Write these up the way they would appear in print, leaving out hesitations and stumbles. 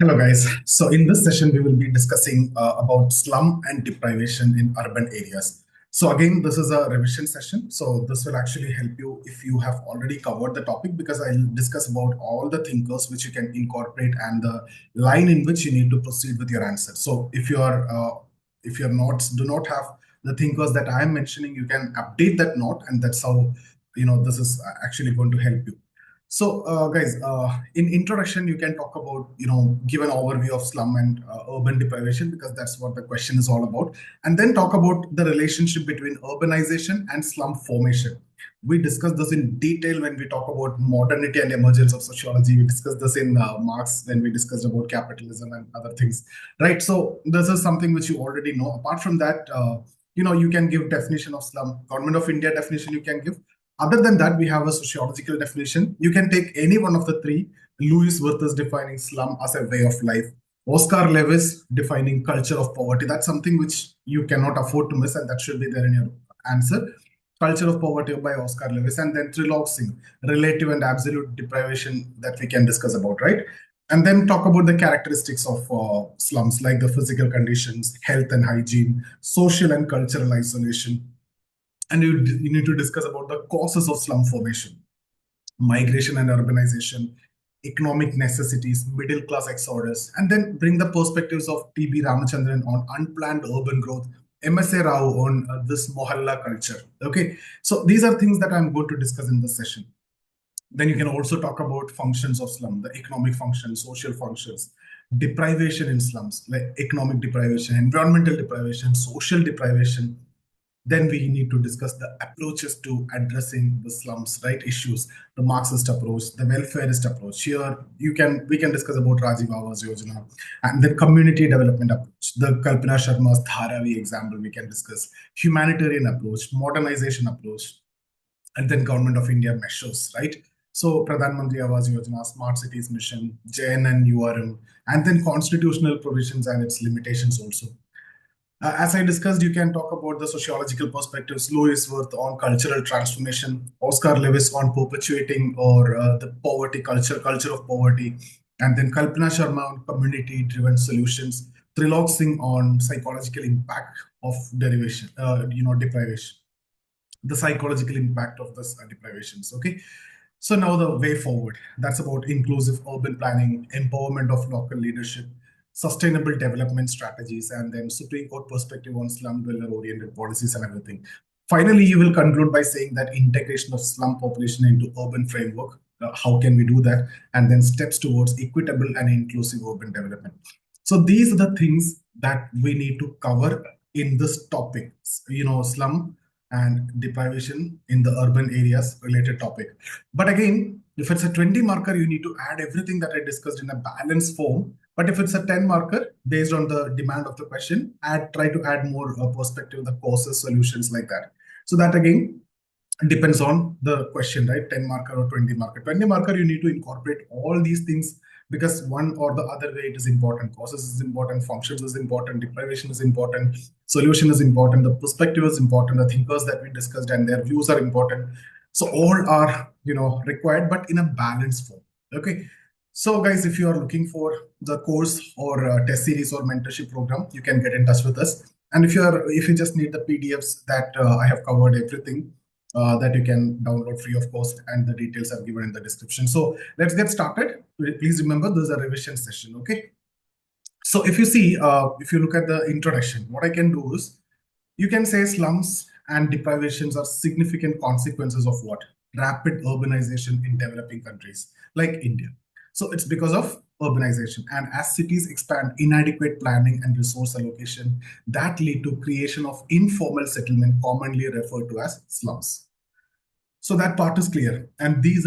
Hello, guys. So, in this session, we will be discussing about slum and deprivation in urban areas. So, again, this is a revision session. So, this will actually help you if you have already covered the topic because I'll discuss about all the thinkers which you can incorporate and the line in which you need to proceed with your answer. So, if you're not do not have the thinkers that I am mentioning, you can update that note, and that's how this is actually going to help you. So, guys, in introduction, you can talk about, give an overview of slum and urban deprivation because that's what the question is all about. And then talk about the relationship between urbanization and slum formation. We discussed this in detail when we talk about modernity and emergence of sociology. We discussed this in Marx when we discussed about capitalism and other things, right? So this is something which you already know. Apart from that, you can give definition of slum. Government of India definition you can give. Other than that, we have a sociological definition. You can take any one of the three. Louis Wirth is defining slum as a way of life. Oscar Lewis defining culture of poverty. That's something which you cannot afford to miss, and that should be there in your answer. Culture of Poverty by Oscar Lewis, and then triloxing, relative and absolute deprivation that we can discuss about, right? And then talk about the characteristics of slums, like the physical conditions, health and hygiene, social and cultural isolation, and you need to discuss about the causes of slum formation, migration and urbanization, economic necessities, middle class exodus, and then bring the perspectives of T.B. Ramachandran on unplanned urban growth, M.S.A. Rao on this Mohalla culture. Okay, so these are things that I'm going to discuss in this session. Then you can also talk about functions of slum, the economic functions, social functions, deprivation in slums, like economic deprivation, environmental deprivation, social deprivation. Then we need to discuss the approaches to addressing the slums, right? Issues, the Marxist approach, the welfareist approach. Here, we can discuss about Rajiv Awas Yojana, and then community development approach. The Kalpana Sharma's Dharavi example we can discuss. Humanitarian approach, modernization approach, and then Government of India measures, right? So Pradhan Mantri Awas Yojana, Smart Cities Mission, JNN, URM, and then constitutional provisions and its limitations also. As I discussed, you can talk about the sociological perspectives, Louis Wirth on cultural transformation, Oscar Lewis on perpetuating or the poverty culture, culture of poverty, and then Kalpana Sharma on community-driven solutions, Trilok Singh on psychological impact of deprivation, the psychological impact of this deprivations. Okay, so now the way forward. That's about inclusive urban planning, empowerment of local leadership, sustainable development strategies, and then Supreme Court perspective on slum dweller-oriented policies and everything. Finally, you will conclude by saying that integration of slum population into urban framework. How can we do that? And then steps towards equitable and inclusive urban development. So these are the things that we need to cover in this topic. Slum and deprivation in the urban areas related topic. But again, if it's a 20 marker, you need to add everything that I discussed in a balanced form. But if it's a 10 marker, based on the demand of the question, try to add more perspective, the causes, solutions like that. So that again depends on the question, right? 10 marker or 20 marker. 20 marker, you need to incorporate all these things because one or the other way it is important. Causes is important, functions is important, deprivation is important, solution is important, the perspective is important, the thinkers that we discussed and their views are important. So all are required, but in a balanced form. Okay. So guys, if you are looking for the course or test series or mentorship program, you can get in touch with us. And if you just need the PDFs that I have covered everything, that you can download free of cost, and the details are given in the description. So let's get started. Please remember, this is a revision session, okay? So if you see, if you look at the introduction, what I can do is, you can say slums and deprivations are significant consequences of what? Rapid urbanization in developing countries like India. So it's because of urbanization. And as cities expand, inadequate planning and resource allocation that lead to creation of informal settlement, commonly referred to as slums. So that part is clear. And these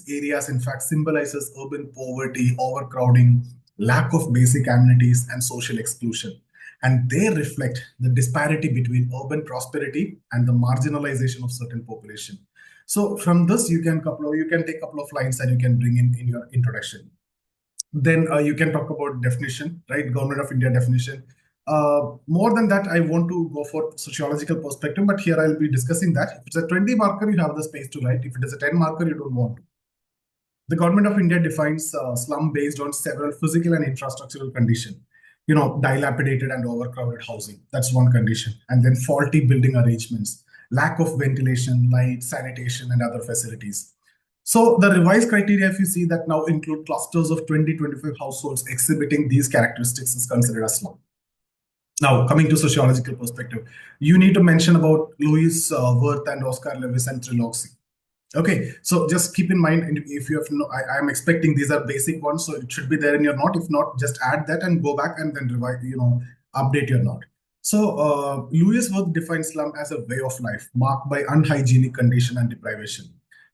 areas, in fact, symbolizes urban poverty, overcrowding, lack of basic amenities, and social exclusion. And they reflect the disparity between urban prosperity and the marginalization of certain population. So from this, you can take a couple of lines that you can bring in your introduction. Then you can talk about definition, right? Government of India definition. More than that, I want to go for sociological perspective, but here I'll be discussing that. If it's a 20 marker, you have the space to write. If it is a 10 marker, you don't want to. The government of India defines slum based on several physical and infrastructural conditions. Dilapidated and overcrowded housing. That's one condition. And then faulty building arrangements, lack of ventilation, light, sanitation, and other facilities. So the revised criteria, if you see that now include clusters of 20-25 households exhibiting these characteristics is considered as slum. Now, coming to sociological perspective, you need to mention about Louis Wirth and Oscar Lewis and Triloxy. Okay, so just keep in mind, and if you have no, I am expecting these are basic ones, so it should be there in your note. If not, just add that and go back and then revise, update your note. So Lewis Wirth defines slum as a way of life marked by unhygienic condition and deprivation.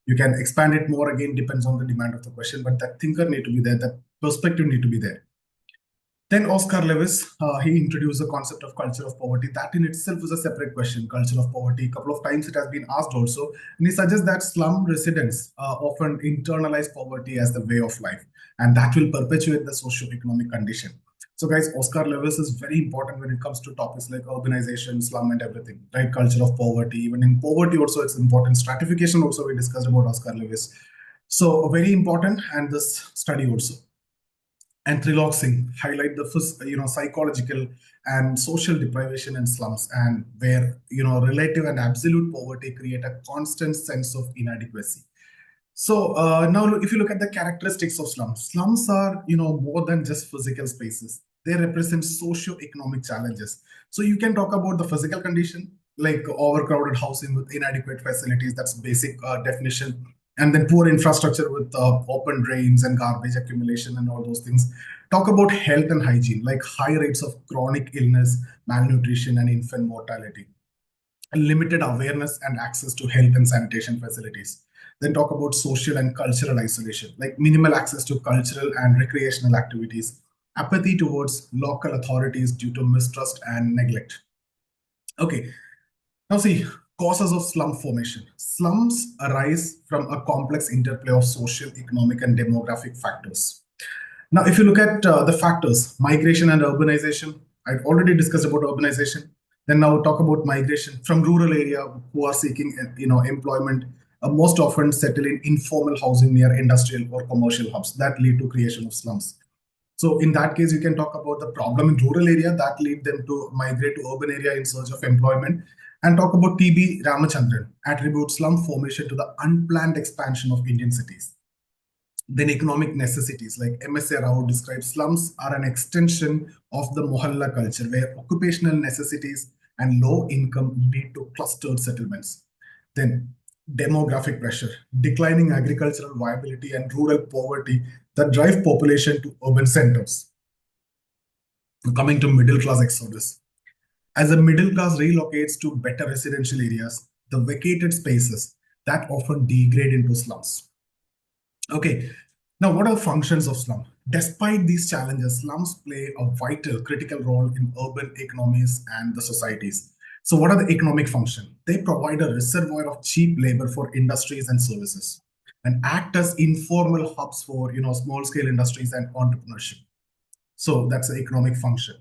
You can expand it more, again, depends on the demand of the question, but that thinker need to be there, that perspective need to be there. Then Oscar Lewis, he introduced the concept of culture of poverty. That in itself is a separate question, culture of poverty. A couple of times it has been asked also. And he suggests that slum residents often internalize poverty as the way of life. And that will perpetuate the socio-economic condition. So guys, Oscar Lewis is very important when it comes to topics like urbanization, slum and everything, right? Culture of poverty. Even in poverty also it's important. Stratification also we discussed about Oscar Lewis. So very important, and this study also. And Triloxing highlight the psychological and social deprivation in slums, and where relative and absolute poverty create a constant sense of inadequacy. So now if you look at the characteristics of slums are more than just physical spaces. They represent socio-economic challenges. So you can talk about the physical condition like overcrowded housing with inadequate facilities. That's basic definition. And then poor infrastructure with open drains and garbage accumulation and all those things. Talk about health and hygiene, like high rates of chronic illness, malnutrition, and infant mortality. Limited awareness and access to health and sanitation facilities. Then talk about social and cultural isolation, like minimal access to cultural and recreational activities, apathy towards local authorities due to mistrust and neglect. Okay, now see, causes of slum formation. Slums arise from a complex interplay of social, economic, and demographic factors. Now, if you look at the factors, migration and urbanization, I already discussed about urbanization. Then now talk about migration from rural area who are seeking employment, most often settle in informal housing near industrial or commercial hubs that lead to creation of slums. So in that case, you can talk about the problem in rural area that lead them to migrate to urban area in search of employment, and talk about T.B. Ramachandran, attribute slum formation to the unplanned expansion of Indian cities. Then economic necessities, like M.S.A. Rao describes slums are an extension of the mohalla culture where occupational necessities and low income lead to clustered settlements. Then demographic pressure, declining agricultural viability and rural poverty that drive population to urban centers. Coming to middle class exodus. As the middle class relocates to better residential areas, the vacated spaces that often degrade into slums. Okay, now what are the functions of slum? Despite these challenges, slums play a vital, critical role in urban economies and the societies. So what are the economic functions? They provide a reservoir of cheap labor for industries and services, and act as informal hubs for small-scale industries and entrepreneurship. So that's the economic function.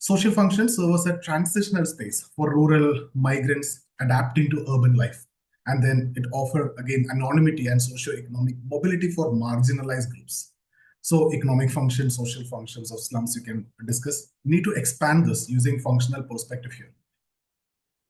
Social functions serve as a transitional space for rural migrants adapting to urban life. And then it offers, again, anonymity and socio-economic mobility for marginalized groups. So economic functions, social functions of slums you can discuss. You need to expand this using functional perspective here.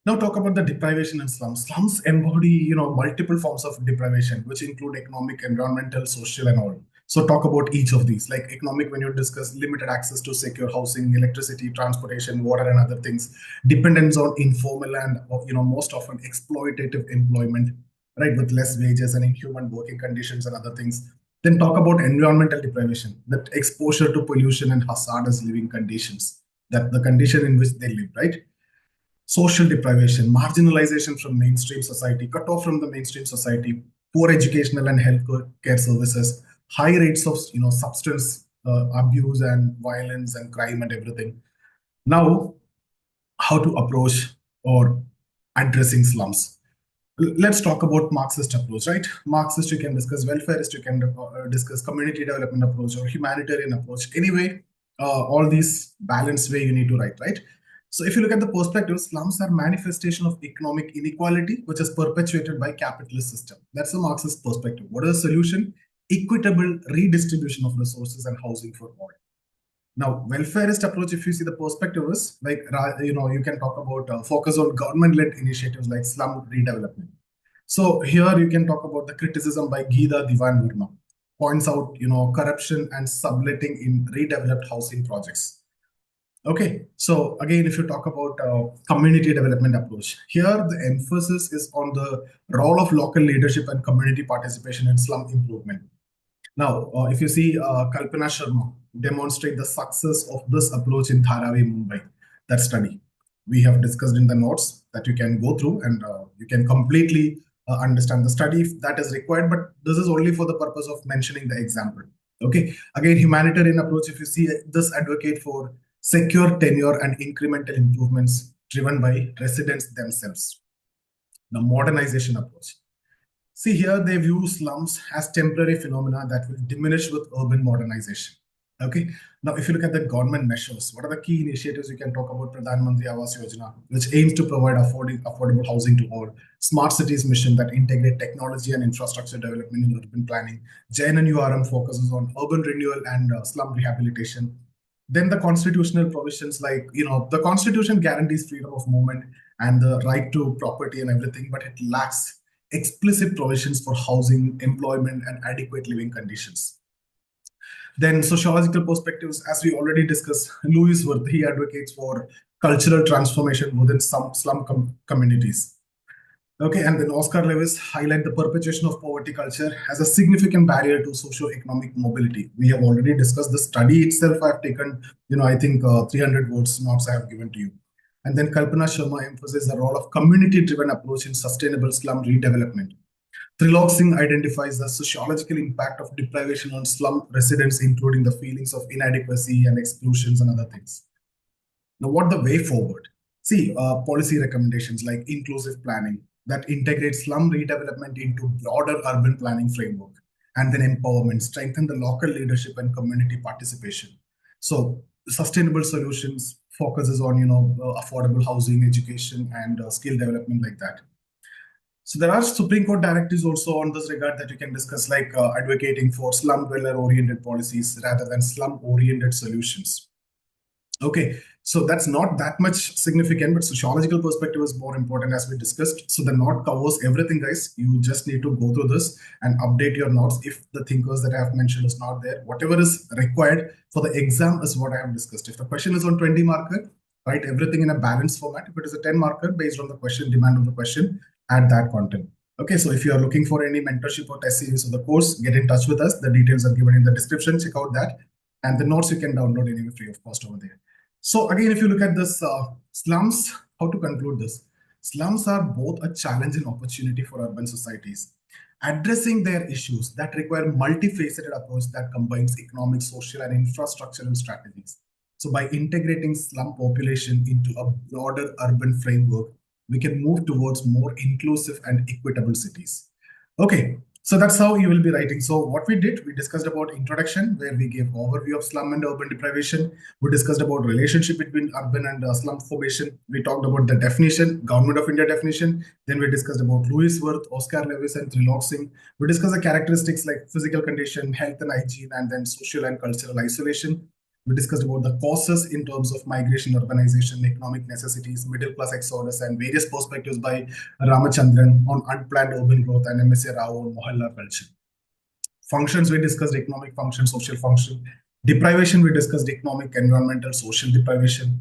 Now talk about the deprivation in slums. Slums embody, multiple forms of deprivation, which include economic, environmental, social, and all. So talk about each of these. Like economic, when you discuss limited access to secure housing, electricity, transportation, water, and other things. Dependence on informal and most often exploitative employment, right, with less wages and inhuman working conditions and other things. Then talk about environmental deprivation, that exposure to pollution and hazardous living conditions, that the condition in which they live, right? Social deprivation, marginalization from mainstream society, cut off from the mainstream society, poor educational and health care services, high rates of substance abuse and violence and crime and everything. Now, how to approach or addressing slums? Let's talk about Marxist approach, right? Marxist, you can discuss welfareist, you can discuss community development approach or humanitarian approach. Anyway, all these balanced way you need to write, right? So if you look at the perspective, slums are manifestation of economic inequality, which is perpetuated by capitalist system. That's the Marxist perspective. What is the solution? equitable redistribution of resources and housing for all. Now, welfareist approach, if you see the perspective is like, you can talk about focus on government-led initiatives like slum redevelopment. So here you can talk about the criticism by Geeta Divan Verma, points out, corruption and subletting in redeveloped housing projects. Okay, so again, if you talk about community development approach, here the emphasis is on the role of local leadership and community participation in slum improvement. Now, if you see Kalpana Sharma demonstrate the success of this approach in Dharavi, Mumbai, that study we have discussed in the notes that you can go through, and you can completely understand the study if that is required, but this is only for the purpose of mentioning the example. Okay, again, humanitarian approach, if you see this advocate for secure tenure and incremental improvements driven by residents themselves. The modernization approach. See here, they view slums as temporary phenomena that will diminish with urban modernization. Okay. Now, if you look at the government measures, what are the key initiatives you can talk about? Pradhan Mantri Awas Yojana, which aims to provide affordable housing to all. Smart cities mission that integrate technology and infrastructure development in urban planning. JNNURM focuses on urban renewal and slum rehabilitation. Then the constitutional provisions, like, the constitution guarantees freedom of movement and the right to property and everything, but it lacks explicit provisions for housing, employment, and adequate living conditions. Then sociological perspectives, as we already discussed, Louis Wirth, he advocates for cultural transformation within some slum communities. Okay, and then Oscar Lewis highlight the perpetuation of poverty culture as a significant barrier to socio-economic mobility. We have already discussed the study itself. I've taken, I think 300 words notes I have given to you. And then Kalpana Sharma emphasizes the role of community-driven approach in sustainable slum redevelopment. Trilok Singh identifies the sociological impact of deprivation on slum residents, including the feelings of inadequacy and exclusions and other things. Now, what the way forward? See, policy recommendations like inclusive planning that integrates slum redevelopment into broader urban planning framework, and then empowerment, strengthen the local leadership and community participation. So sustainable solutions focuses on, affordable housing, education, and skill development like that. So there are Supreme Court directives also on this regard that you can discuss, like advocating for slum dweller-oriented policies rather than slum-oriented solutions. Okay, so that's not that much significant, but sociological perspective is more important as we discussed. So the note covers everything, guys. You just need to go through this and update your notes if the thinkers that I have mentioned is not there. Whatever is required for the exam is what I have discussed. If the question is on 20 marker, write everything in a balanced format. If it is a 10 marker, based on the question, demand of the question, add that content. Okay, so if you are looking for any mentorship or test series of the course, get in touch with us. The details are given in the description. Check out that. And the notes you can download anyway free of cost over there. So again, if you look at this slums, how to conclude this? Slums are both a challenge and opportunity for urban societies. Addressing their issues that require multifaceted approach that combines economic, social, and infrastructural strategies. So by integrating slum population into a broader urban framework, we can move towards more inclusive and equitable cities. Okay, so that's how you will be writing. So what we did, we discussed about introduction, where we gave overview of slum and urban deprivation. We discussed about relationship between urban and slum formation. We talked about the definition, Government of India definition. Then we discussed about Louis Wirth, Oscar Lewis, and Trilok Singh. We discussed the characteristics like physical condition, health and hygiene, and then social and cultural isolation. We discussed about the causes in terms of migration, urbanization, economic necessities, middle class exodus, and various perspectives by Ramachandran on unplanned urban growth and M.S.A. Rao on Mohalla culture. Functions, we discussed economic function, social function. Deprivation, we discussed economic, environmental, social deprivation.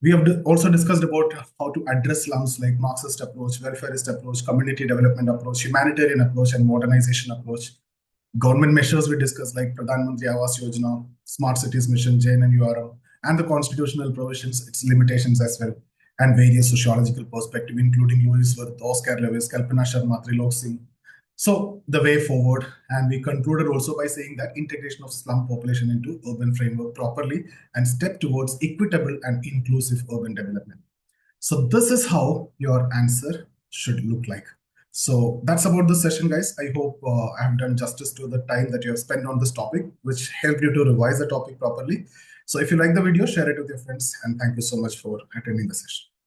We have also discussed about how to address slums like Marxist approach, welfareist approach, community development approach, humanitarian approach, and modernization approach. Government measures we discussed like Pradhan Mantri Awas Yojana, Smart Cities Mission, JNNURM, and the constitutional provisions, its limitations as well, and various sociological perspective, including Louis Wirth, Oscar Lewis, Kalpana Sharma, Trilok Singh. So the way forward, and we concluded also by saying that integration of slum population into urban framework properly and step towards equitable and inclusive urban development. So this is how your answer should look like. So that's about this session, guys. I hope I have done justice to the time that you have spent on this topic, which helped you to revise the topic properly. So if you like the video, share it with your friends, and thank you so much for attending the session.